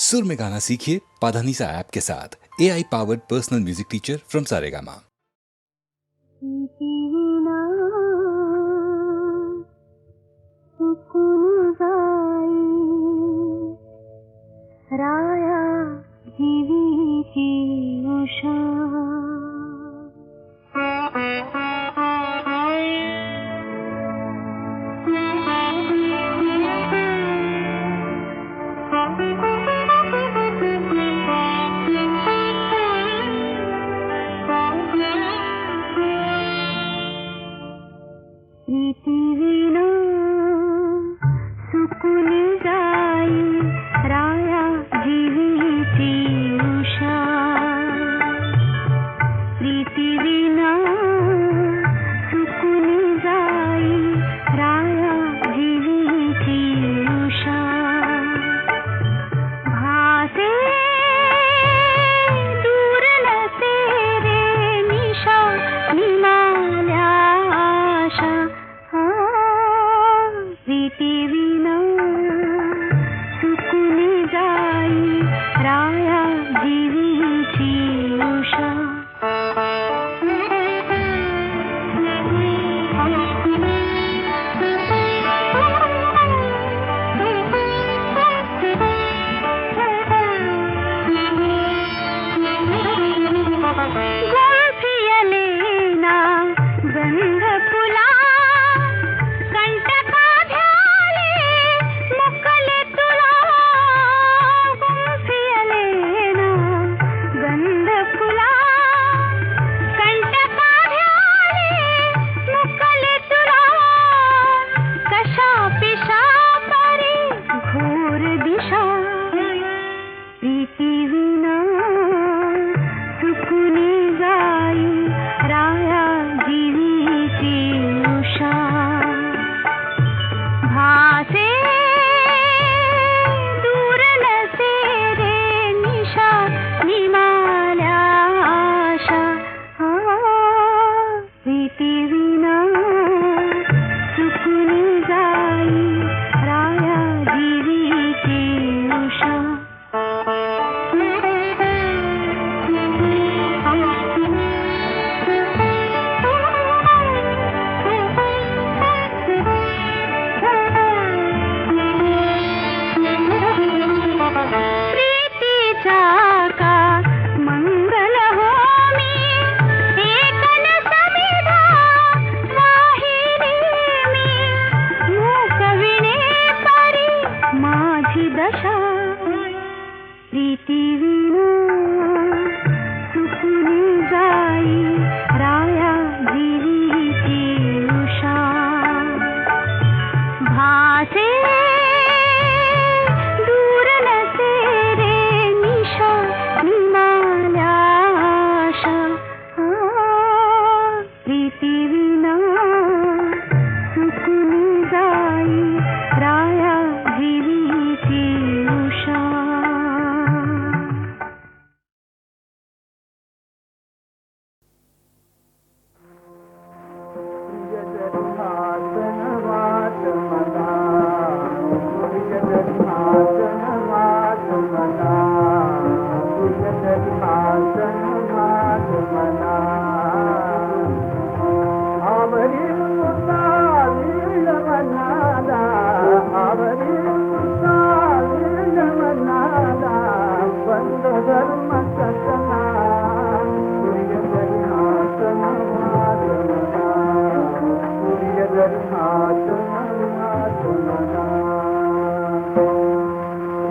सुर में गाना सीखिए पाधानीसा ऐप के साथ। AI powered personal music teacher from Saregama. राया जीवीची उषा प्रीती विना सुकून जाई राया जीवीची उषा प्रीती विना सुकून जाई राया जीवीची उषा भासे दूर नसे रे निशा निमाल्या आशा प्रीती विना सुकून जाई राया जीवीची उषा गुंफियलेना गंध फुला कंटका ध्याले मुकले तुला गुंफियलेना गंध फुला कंटका ध्याले मुकले तुला कशा पिशा परी घोर दिशा प्रीती विना सुकून जाई राया जीवीची उषा भासे दूर नसे रे निशा निमाल्या आशा प्रीती विना सुकून जाई राया जीवीची उषा प्रीतीचा का मंगल होमी एकन समिधा वाहिनी मी मूकविणे परी माझी दशा प्रीती विना सुकून जाई राया जीवीची उषा भासे दूर नसे रे निशा निमाल्या आशा प्रीती विना सुकून जाई राया जीवीची उषा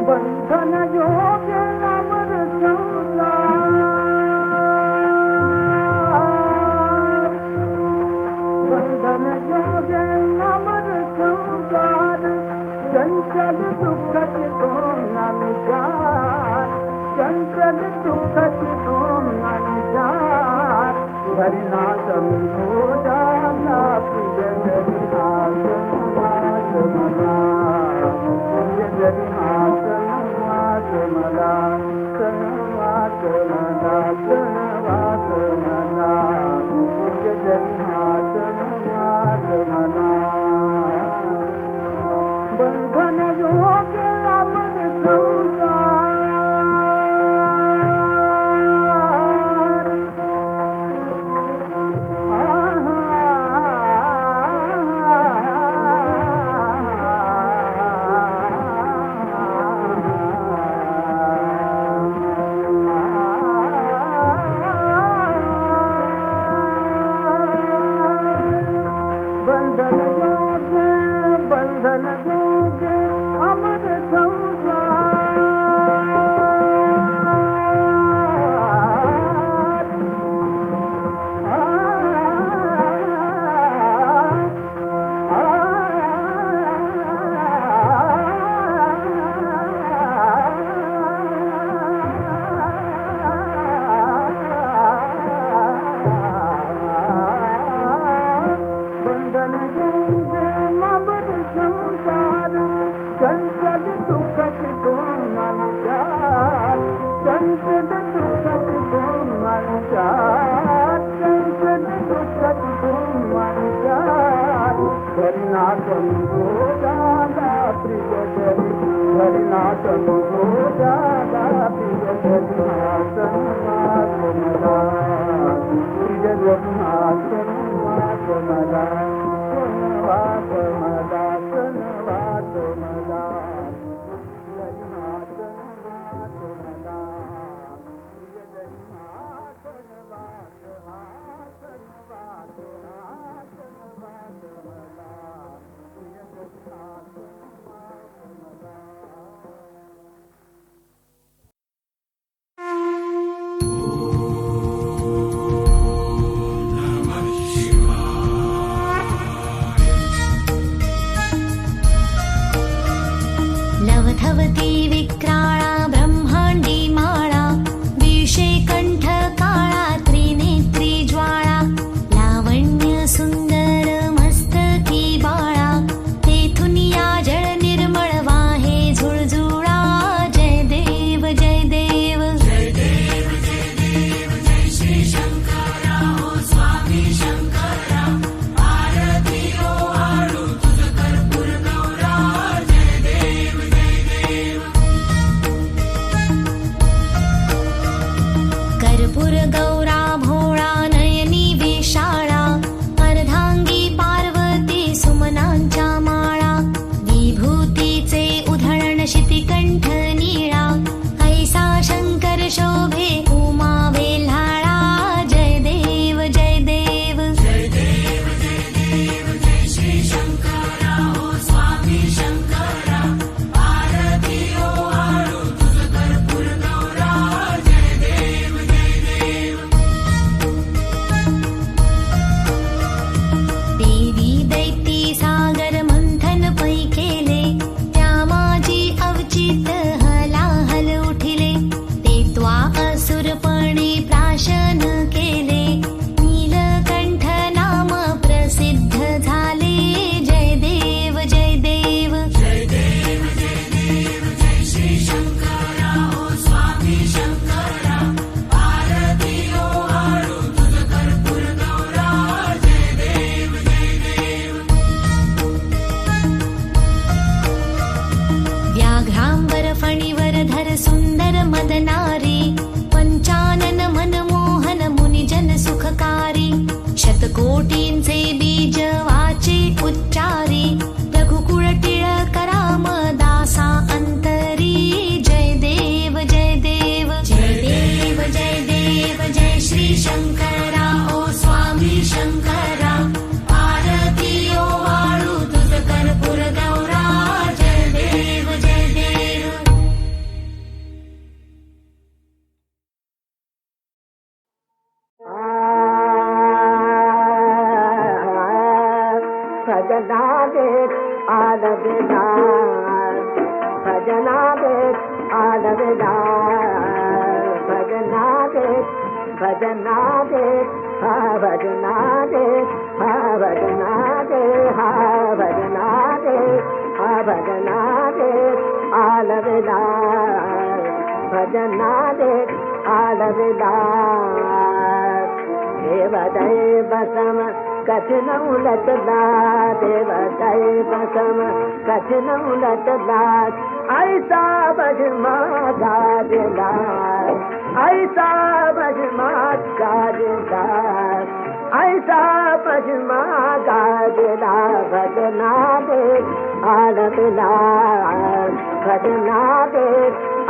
बंधन योगे अमर संसार बंधन योगे अमर संसार चंचल दुखत तुम नजार चंचल दुखत तुम नजार धरना समझो जाना प्रिय बंधन योगे अमर संसार चंचल दुखत तुम नजार चंचल दुखत तुम नजार धरना समझो जाना प्रिय बंधन योगे अमर संसार बंधन योगे अमर संसार चंचल दुखत तुम नजार चंचल दुखत तुम नजार धरना समझो जाना प्रिय बंधन योगे अमर संसार लवथवती विक्राळा ब्रह्मांडी माळा विषे कंठ काळा त्रिनेत्री ज्वाळा लावण्य सुंदर मस्तकी बाळा तेथून या जळ निर्मळ वाहे झुळझुळा जय देव जय देव जय देव जय देव जय श्री शंकरा ओ स्वामी शंकरा आरती ओ आळू तुझ कर्पूर गौरा जय देव कर्पूर गौरा भोळा नयनी वेशाळा अर्धांगी पार्वती सुमनांच्या माळा विभूतीचे उधळण शितिकंठ निळा ऐसा शंकर शोभे उमा वेल्हाळा जय देव जय देव जय देव जय देव जय श्री शंकरा ओ स्वामी शंकरा आरती ओ आळू तुझ कर्पूर गौरा जय देव देवी दैती सागर मंथन पै केले त्या माझी अवचित हलाहल उठिले ते त्वा असुरपणे प्राशन केले नीलकंठ नाम प्रसिद्ध झाले जय देव जय देव जय देव जय देव जय श्री शंकरा ओ स्वामी शंकरा आरती ओ आळू तुझ कर्पूर गौरा जय देव व्याघ्रांबर फणीवर धर सुंदर मदनारी पंचानन मनमोहन मुनिजन सुखकारी शतकोटींचे बीज वाचे उच्चारी रघुकुळ टिळक राम दासा अंतरी जय देव जय देव जय देव जय देव जय श्री शंकरा ओ स्वामी शंकरा आरती ओ आळू तुझ कर्पूर गौरा जय देव जय देव भजना देख आलवेदार भजना देख आलवेदार भजना देख भजना देख हा भजना देख हा भजना देख हा भजना देख हा भजना देख आलवेदार भजना देख आलवेदार देव दैव सम कठिन उलटला देव दैव सम कठिन उलटला ऐसा भजमा गाजदार ऐसा भजमा गाजदार ऐसा भजमा गाजदार भजना दे आलविदार भजना दे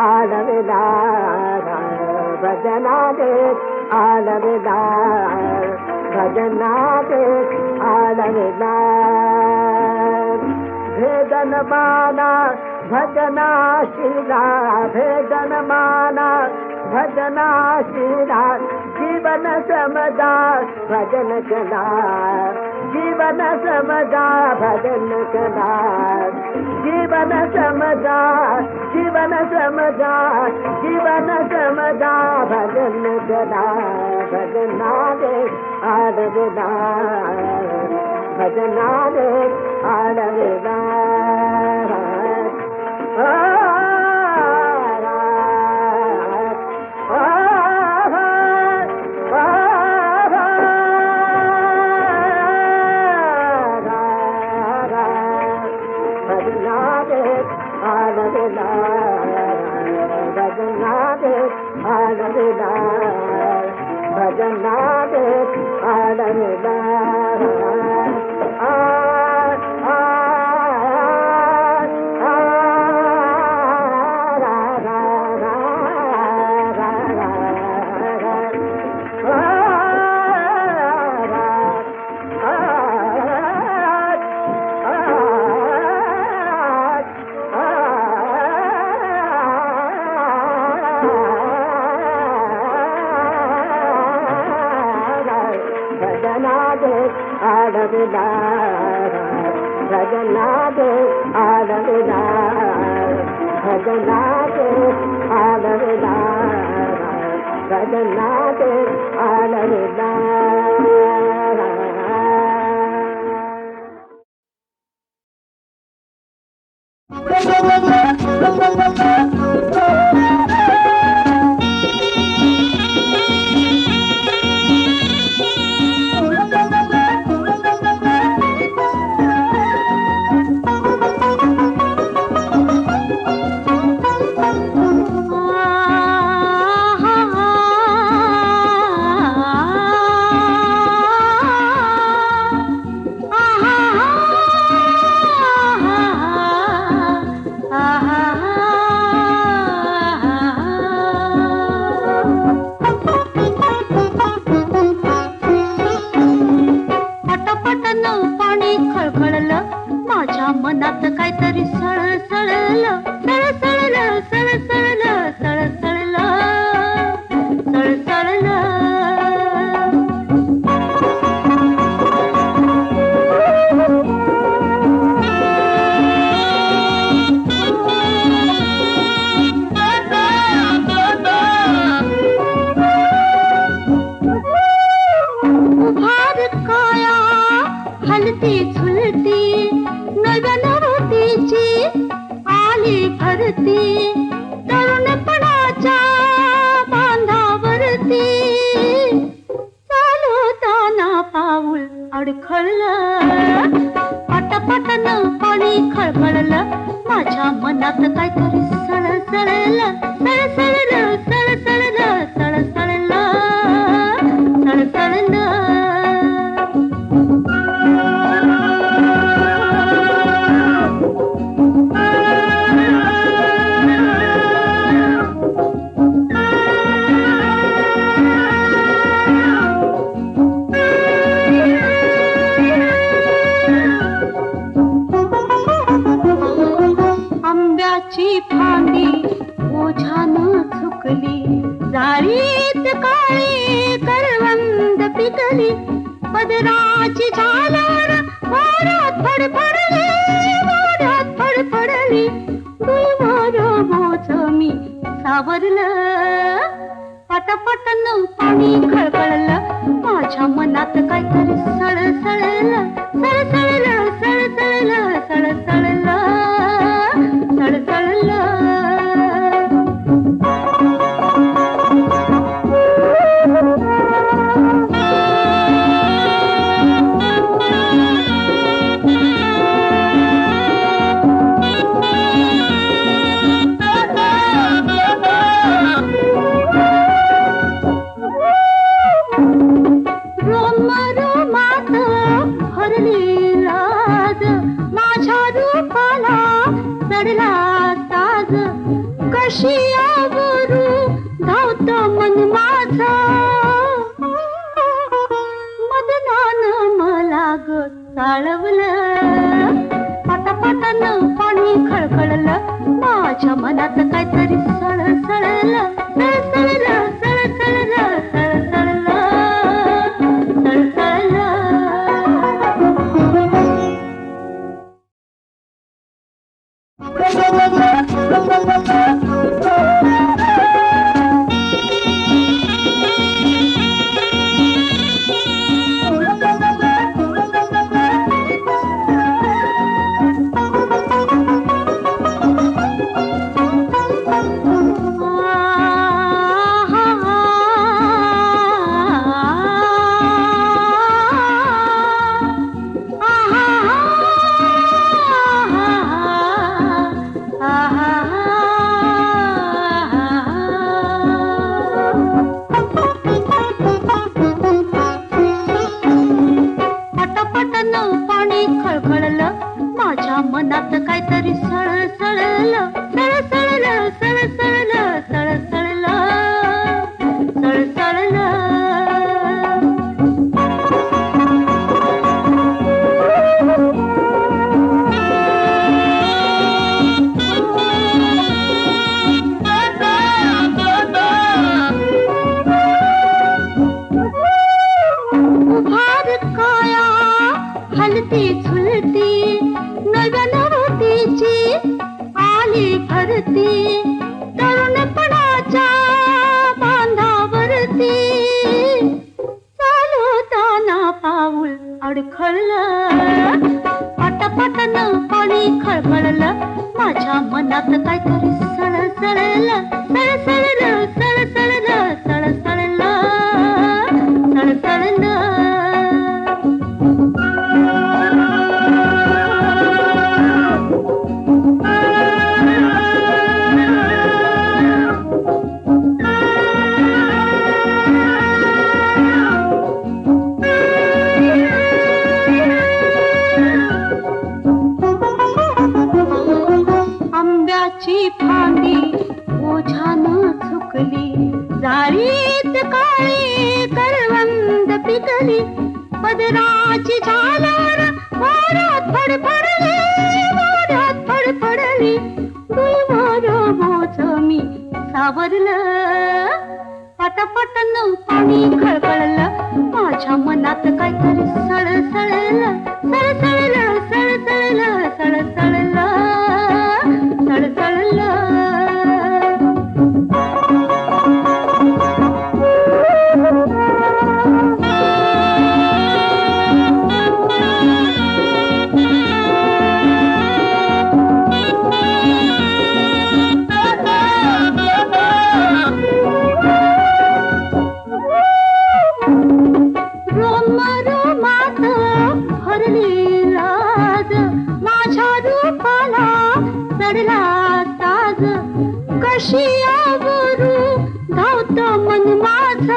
आलविदार भजना दे आलविदार भजना दे आलविदार भेदन माना भजना शिला भेदन माना भजना शिला जीवन समदा भजन कला जीवन समदा भजन कला जीवन समदा जीवन समदा जीवन समदा भजन कला भजना दे आलविदार भजना दे आलविदार भजना दे आलविदार आडविदार भजनादे आडविदार आडविदार भजनादे आडविदार भजनादे आडविदार भजनादे आडविदार मनात काहीतरी सळसळलं सळसळलं सळसळलं सळसळलं सळसळलं उभार काया हलती झुलती नवनवतीची आली भरती तरुणपणाच्या बांधावरती चालवताना पाऊल अडखळलं पटापटानं पाणी खळखळलं माझ्या मनात काहीतरी सळसळलं सळसळलं सळसळलं सळसळलं सळसळलं फांदी ओझानं झुकली जाळीत काळी करवंद पिकली पदराची झालर वाऱ्यात फडफडली वाऱ्यात फडफडली डोईवर बोझ मी सावरलं पटापटानं पाणी खळखळलं माझ्या मनात काहीतरी सळसळलं सळसळलं सळसळलं सळसळलं सळसळलं रोमात भरली लाज माझ्या रूपाला चढला साज कशी आवरू धावत मन माझं मदनानं मला ग चाळवलं पटापटानं पाणी खळखळलं माझ्या मनात काहीतरी सळसळलं सळसळलं सळसळलं सळसळलं सळसळलं जाळीत काळी करवंद पिकली पदराची झालर वाऱ्यात फडफडली वाऱ्यात फडफडली दुईवर मोसमी सावरलं पटापटन पाणी खळखळलं माझ्या मनात काहीतरी सळसळलं सळसळलं सळसळलं सळसळलं सळसळलं रोमात भरली लाज माझ्या रूपाला चढला ताज कशी आवरू धावत मन माझं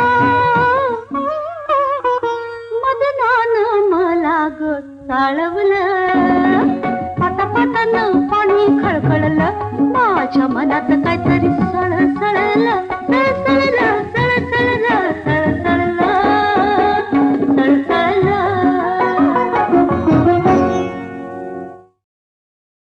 मदनान मला ग चाळवलं पटापटानं पाणी खळखळलं माझ्या मनात काहीतरी